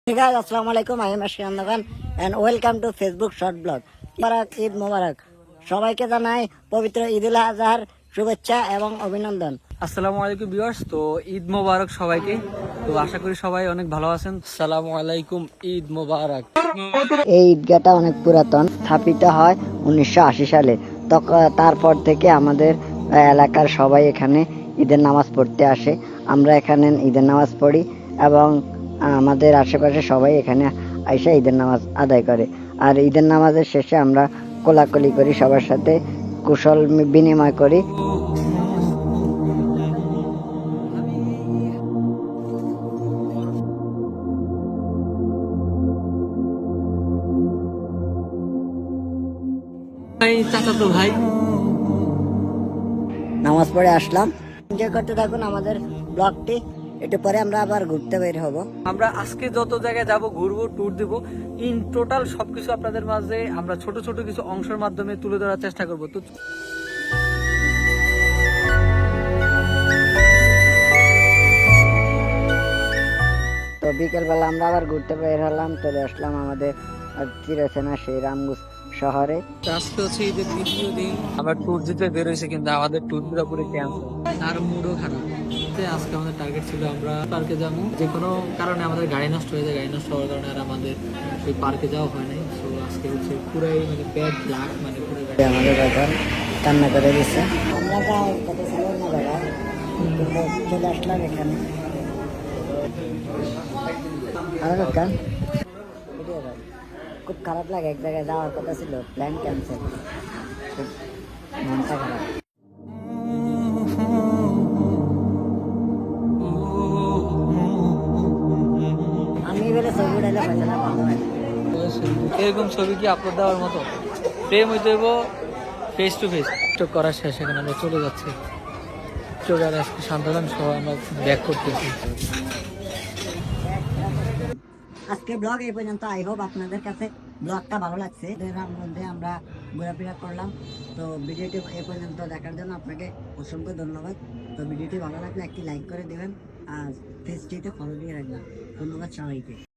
Hey guys, Assalamualaikum. I am Ashkan Khan and welcome to Facebook short blog. মুবারক ঈদ মুবারক সবাইকে জানাই পবিত্র ঈদুল আজহার শুভেচ্ছা এবং অভিনন্দন। আসসালামু আলাইকুম ভিউয়ার্স। তো ঈদ মোবারক সবাইকে। তো আশা করি সবাই অনেক ভালো আছেন। আসসালামু আলাইকুম, ঈদ মোবারক। এই ঈদগাহটা অনেক পুরাতন, স্থাপিত হয় 1980 সালে। তারপর থেকে আমাদের এলাকার সবাই এখানে ঈদের নামাজ পড়তে আসে। আমরা এখানে ঈদের নামাজ পড়ি এবং আমাদের আশেপাশে সবাই এখানে আইসা ঈদের নামাজ আদায় করে। আর ঈদের নামাজের শেষে আমরা কোলাকুলি করি, সবার সাথে কুশল বিনিময় করি। চাচাতো ভাই নামাজ পড়ে আসলাম। এনজয় করতে থাকুন আমাদের ব্লগটি। একটু পরে আমরা আবার ঘুরতে বের হব। আমরা আজকে যত জায়গায় যাব, ঘুরবো, ট্যুর দিব, ইন টোটাল সবকিছু আপনাদের মাঝে আমরা ছোট ছোট কিছু অংশের মাধ্যমে তুলে ধরার চেষ্টা করব। তো বিকেলবেলা আমরা আবার ঘুরতে বের হলাম, চলে আসলাম আমাদের চিরচেনা সেই রামগঞ্জ শহরে। আজকে হচ্ছে ঈদের তৃতীয় দিন, আমরা ট্যুর দিতে বের হয়েছি, কিন্তু আমাদের ট্যুর পুরোপুরি ক্যান্সেল, আর মুডও খারাপ। আজকে আমাদের টার্গেট ছিল আমরা পার্কে যাবো, যে কোনো কারণে আমাদের গাড়ি নষ্ট হয়ে যায়। গাড়ি নষ্ট হওয়ার কারণে আর আমাদের ওই পার্কে যাওয়া হয় নাই। তো আজকে হচ্ছে পুরাই মানে ব্যাড লাক, মানে পুরো আমাদের এখন কান্না করে দিচ্ছে। আমরা কত ছিল না দাদা, কিন্তু চলে আসলাম এখানে। খুব খারাপ লাগে, এক জায়গায় যাওয়ার কথা ছিল, প্ল্যান ক্যান্সেল, খুব মনটা খারাপ। আমি এবারে ছবি উঠাইলে পয়সা না ভালো হয়। এরকম ছবি কি আপলোড দেওয়ার মতো? প্রেম হইতে হইব ফেস টু ফেস। টিকটক করার শেষ, এখন আমরা চলে যাচ্ছি চোখার আজকে সান্তান সহ আমরা ব্যাক করতেছি। আজকে ব্লগ এই পর্যন্ত। আই হোপ আপনাদের কাছে ব্লগটা ভালো লাগছে। এর মধ্যে আমরা ঘোরাফেরা করলাম। তো ভিডিওটি এই পর্যন্ত দেখার জন্য আপনাকে অসংখ্য ধন্যবাদ। তো ভিডিওটি ভালো লাগলে একটি লাইক করে দেবেন আর পেজটিতে ফলো দিয়ে রাখবেন। ধন্যবাদ সবাইকে।